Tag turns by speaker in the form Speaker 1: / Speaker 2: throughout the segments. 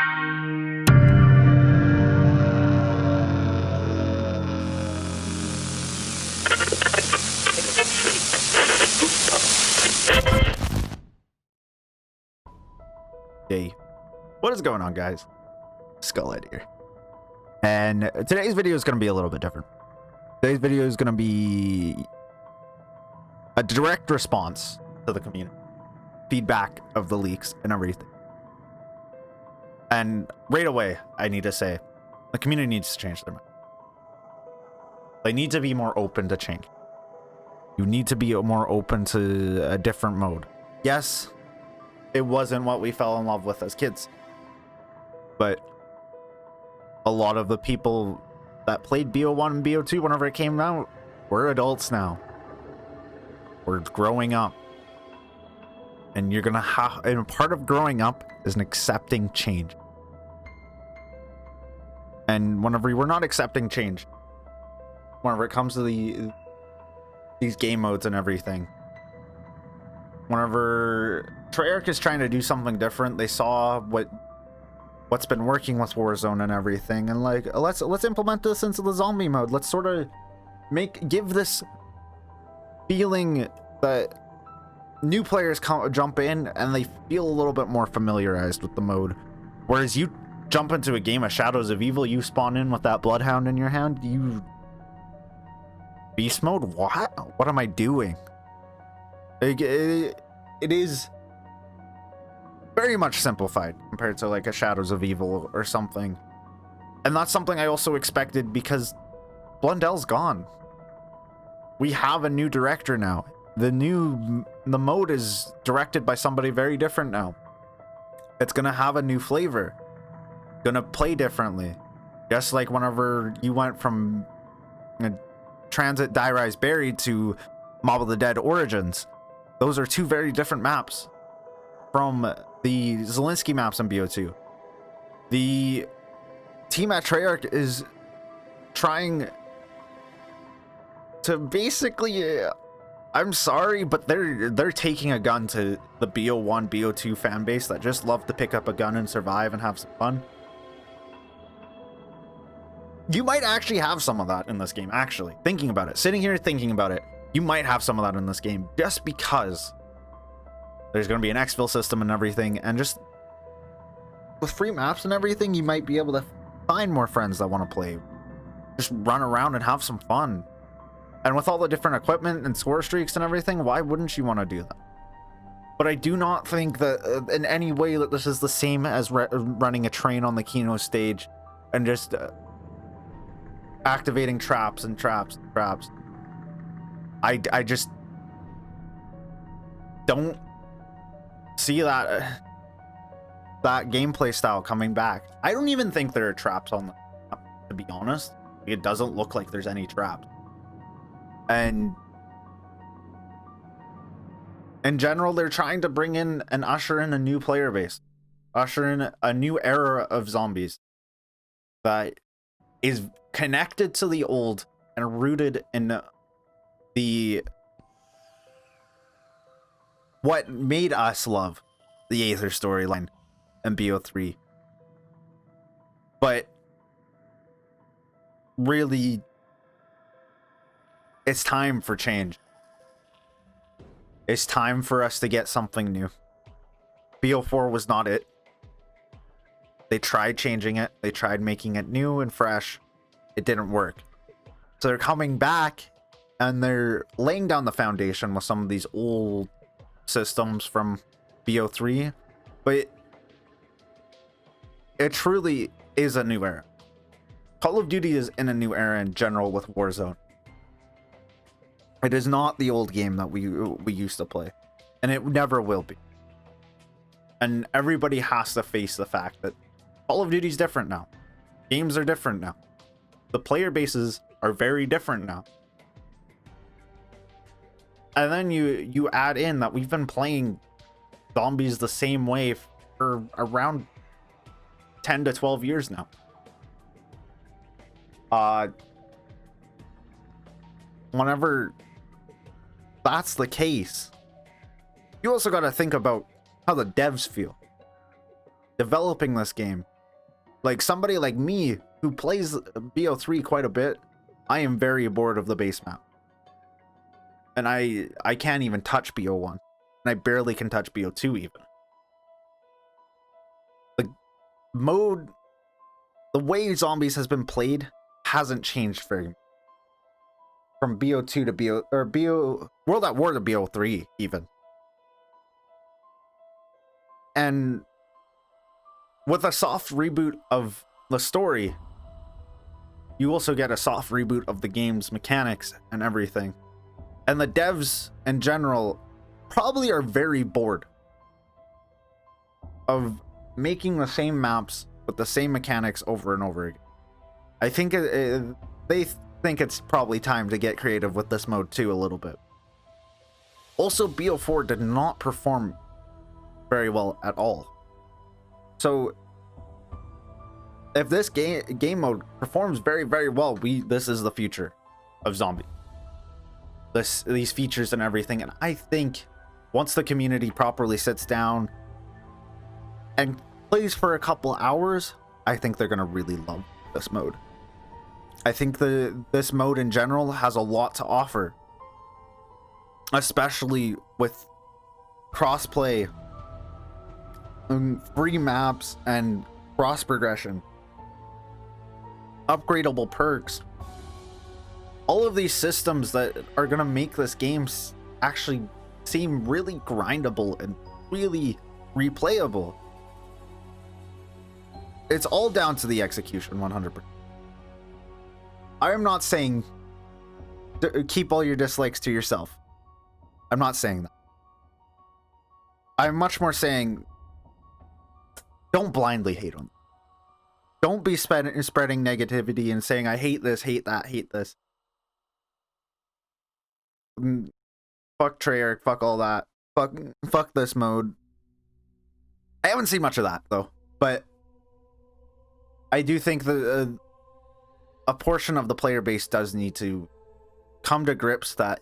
Speaker 1: Hey, what is going on, guys? Skullhead here, and today's video is going to be a little bit different. Today's video is going to be a direct response to the community feedback of the leaks and everything. And right away, I need to say the community needs to change their mind. They need to be more open to change. You need to be more open to a different mode. Yes, it wasn't what we fell in love with as kids, but a lot of the people that played BO1 and BO2 whenever it came out, we're adults now. We're growing up. And you're gonna have, and part of growing up is an accepting change. And whenever we're not accepting change, whenever it comes to these game modes and everything, whenever Treyarch is trying to do something different, they saw what's been working with Warzone and everything, and like, let's implement this into the zombie mode. Let's sort of give this feeling that new players jump in and they feel a little bit more familiarized with the mode. Whereas you jump into a game of Shadows of Evil, you spawn in with that Bloodhound in your hand, you beast mode? What am I doing? It is very much simplified compared to like a Shadows of Evil or something. And that's something I also expected because Blundell's gone. We have a new director now. The mode is directed by somebody very different now. It's gonna have a new flavor. Gonna play differently. Just like whenever you went from Transit Die Rise Buried to Mob of the Dead Origins. Those are two very different maps from the Zelensky maps in BO2. The team at Treyarch is trying to basically, I'm sorry, but they're taking a gun to the BO1, BO2 fan base that just love to pick up a gun and survive and have some fun. You might actually have some of that in this game, actually. Thinking about it, sitting here thinking about it, you might have some of that in this game just because there's going to be an exfil system and everything, and just with free maps and everything, you might be able to find more friends that want to play. Just run around and have some fun. And with all the different equipment and score streaks and everything, why wouldn't you want to do that? But I do not think that in any way that this is the same as running a train on the Kino stage and just activating traps and traps and traps. I just don't see that gameplay style coming back. I don't even think there are traps on the map, to be honest. It doesn't look like there's any traps. And in general, they're trying to bring in and usher in a new player base. Usher in a new era of zombies that is connected to the old and rooted in what made us love the Aether storyline and BO3. But really, it's time for change. It's time for us to get something new. BO4 was not it. They tried changing it. They tried making it new and fresh. It didn't work. So they're coming back and they're laying down the foundation with some of these old systems from BO3. But it truly is a new era. Call of Duty is in a new era in general with Warzone. It is not the old game that we used to play. And it never will be. And everybody has to face the fact that Call of Duty is different now. Games are different now. The player bases are very different now. And then you add in that we've been playing zombies the same way for around 10 to 12 years now. Whenever that's the case, you also got to think about how the devs feel. developing this game. Like somebody like me who plays BO3 quite a bit, I am very bored of the base map. And I can't even touch BO1. And I barely can touch BO2 even. The way Zombies has been played hasn't changed very much. From BO2 to World at War to BO3 even. And with a soft reboot of the story, you also get a soft reboot of the game's mechanics and everything. And the devs in general probably are very bored of making the same maps with the same mechanics over and over again. I think they think it's probably time to get creative with this mode too a little bit. Also, BO4 did not perform very well at all. So if this game mode performs very, very well, this is the future of Zombie. These features and everything. And I think once the community properly sits down and plays for a couple hours, I think they're gonna really love this mode. I think this mode in general has a lot to offer, especially with crossplay, free maps, and cross progression, upgradable perks. All of these systems that are gonna make this game actually seem really grindable and really replayable. It's all down to the execution, 100%. I am not saying keep all your dislikes to yourself. I'm not saying that. I'm much more saying don't blindly hate on them. Don't be spreading negativity and saying I hate this, hate that, hate this. Fuck Treyarch, fuck all that. Fuck this mode. I haven't seen much of that though, but I do think that a portion of the player base does need to come to grips that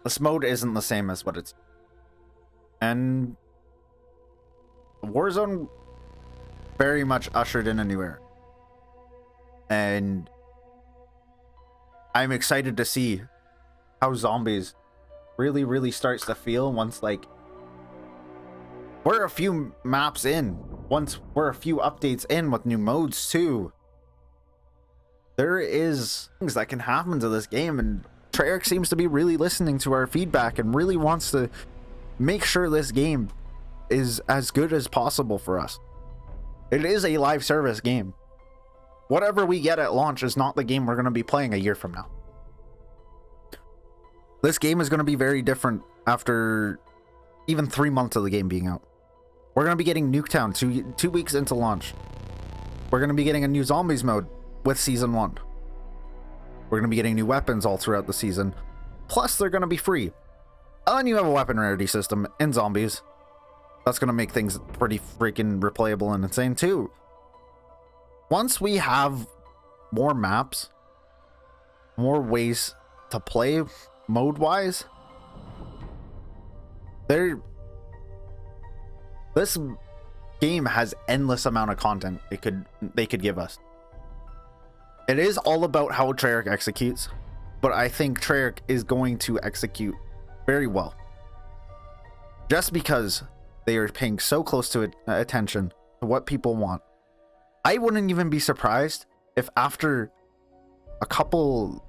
Speaker 1: this mode isn't the same as what it's. And Warzone very much ushered in a new era. And I'm excited to see how Zombies really, really starts to feel once, like, we're a few maps in. Once we're a few updates in with new modes too. There is things that can happen to this game, and Treyarch seems to be really listening to our feedback and really wants to make sure this game is as good as possible for us. It is a live service game. Whatever we get at launch is not the game we're going to be playing a year from now. This game is going to be very different after even 3 months of the game being out. We're going to be getting Nuketown 2 weeks into launch. We're going to be getting a new Zombies mode with Season 1. We're going to be getting new weapons all throughout the season. Plus, they're going to be free. And then you have a weapon rarity system in Zombies. That's going to make things pretty freaking replayable and insane too. Once we have more maps, more ways to play mode-wise, this game has endless amount of content they could give us. It is all about how Treyarch executes, but I think Treyarch is going to execute very well. Just because they are paying so close to attention to what people want. I wouldn't even be surprised if after a couple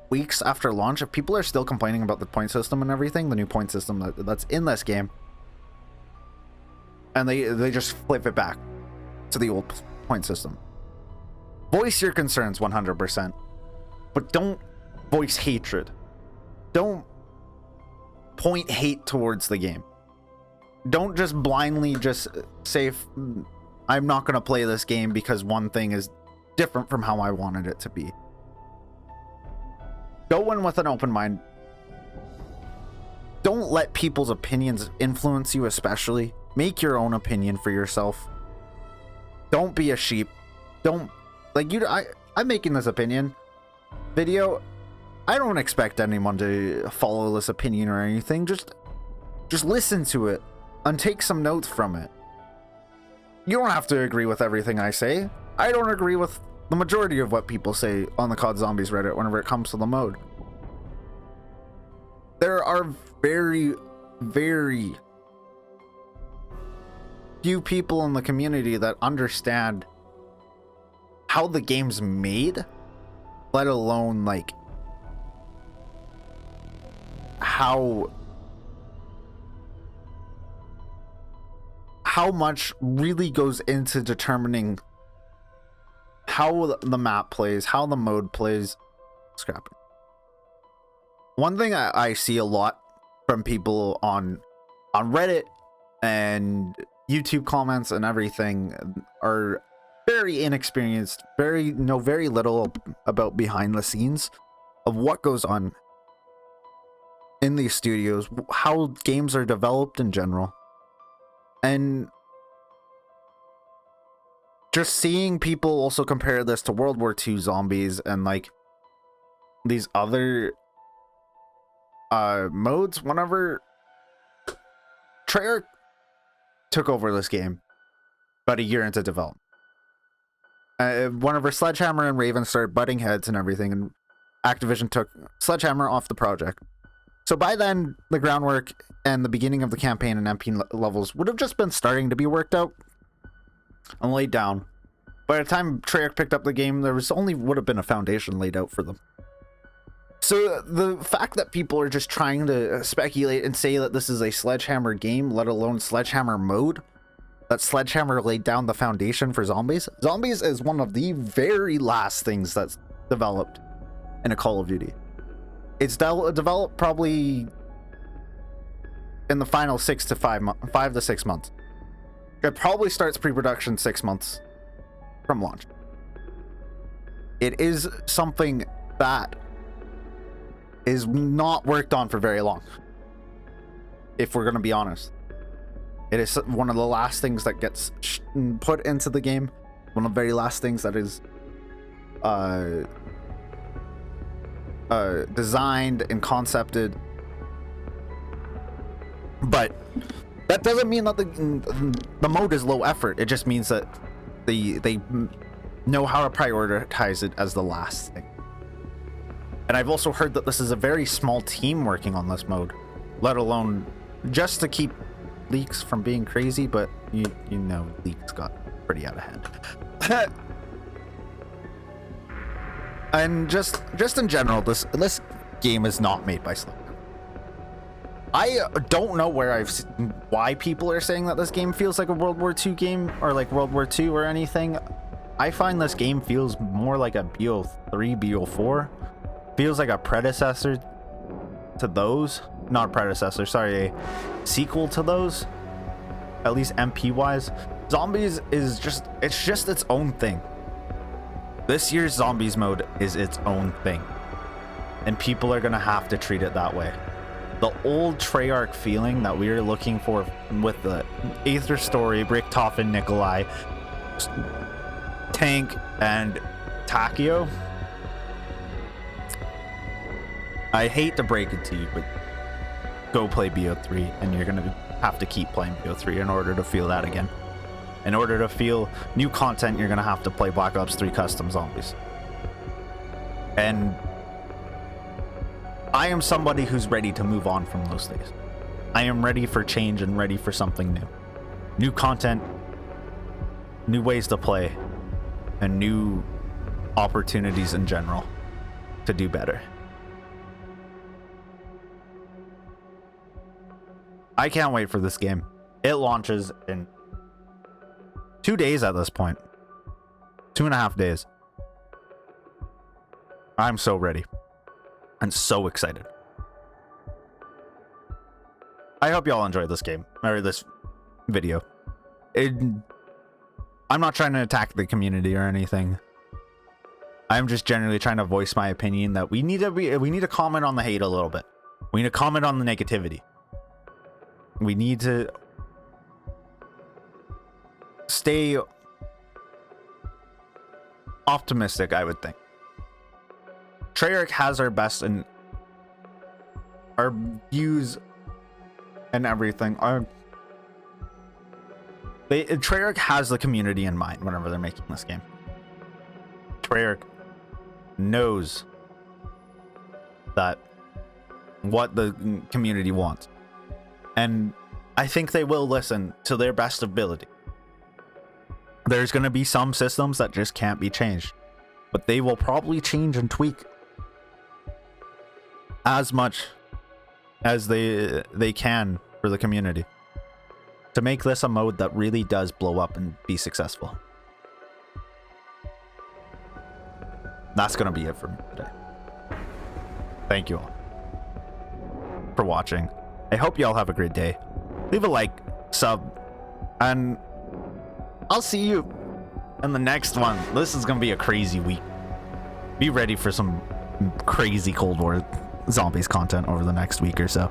Speaker 1: weeks after launch, if people are still complaining about the point system and everything, the new point system that's in this game, and they just flip it back to the old point system. Voice your concerns 100%, but don't voice hatred. Don't point hate towards the game. Don't just blindly just say, I'm not going to play this game because one thing is different from how I wanted it to be. Go in with an open mind. Don't let people's opinions influence you, especially. Make your own opinion for yourself. Don't be a sheep. Don't, like, I'm making this opinion video. I don't expect anyone to follow this opinion or anything. Just listen to it and take some notes from it. you don't have to agree with everything I say. I don't agree with the majority of what people say on the COD Zombies Reddit whenever it comes to the mode. There are very, very few people in the community that understand how the game's made, let alone like how much really goes into determining how the map plays, how the mode plays. Scrapping. One thing I see a lot from people on Reddit and YouTube comments and everything are very inexperienced, know very little about behind the scenes of what goes on in these studios, how games are developed in general. And just seeing people also compare this to World War II zombies and like these other modes, whenever Treyarch took over this game about a year into development, whenever Sledgehammer and Raven started butting heads and everything, and Activision took Sledgehammer off the project. So by then, the groundwork and the beginning of the campaign and MP levels would have just been starting to be worked out and laid down. By the time Treyarch picked up the game, there would have been a foundation laid out for them. So the fact that people are just trying to speculate and say that this is a Sledgehammer game, let alone Sledgehammer mode, that Sledgehammer laid down the foundation for Zombies. Zombies is one of the very last things that's developed in a Call of Duty. It's developed probably in the final 5 to 6 months. It probably starts pre-production 6 months from launch. It is something that is not worked on for very long, if we're going to be honest. It is one of the last things that gets put into the game, one of the very last things that is designed and concepted. But that doesn't mean that the mode is low effort. It just means that they know how to prioritize it as the last thing. And I've also heard that this is a very small team working on this mode, let alone just to keep leaks from being crazy, but you know, leaks got pretty out of hand. And just in general, this game is not made by Sledgehammer. I don't know why people are saying that this game feels like a World War II game or like World War II or anything. I find this game feels more like a BO3, BO4. Feels like a predecessor to those. Not a predecessor, sorry, a sequel to those. At least MP wise. Zombies is just its own thing. This year's Zombies mode is its own thing. And people are gonna have to treat it that way. The old Treyarch feeling that we are looking for with the Aether Story, Bricktoff and Nikolai, Tank, and Takio. I hate to break it to you, but go play BO3, and you're gonna have to keep playing BO3 in order to feel that again. In order to feel new content, you're gonna have to play Black Ops 3 Custom Zombies. And I am somebody who's ready to move on from those days. I am ready for change and ready for something new. New content, new ways to play, and new opportunities in general to do better. I can't wait for this game. It launches in 2 days at this point. 2.5 days. I'm so ready. I'm so excited. I hope y'all enjoyed this game, or this video. I'm not trying to attack the community or anything. I'm just generally trying to voice my opinion that we need to comment on the hate a little bit. We need to comment on the negativity. We need to stay optimistic, I would think. Treyarch has our best and our views and everything. Treyarch has the community in mind whenever they're making this game. Treyarch knows that what the community wants, and I think they will listen to their best ability. There's going to be some systems that just can't be changed, but they will probably change and tweak as much as they can for the community to make this a mode that really does blow up and be successful. That's gonna be it for me today. Thank you all for watching. I hope you all have a great day. Leave a like, sub, and I'll see you in the next one. This is gonna be a crazy week. Be ready for some crazy Cold War Zombies content over the next week or so.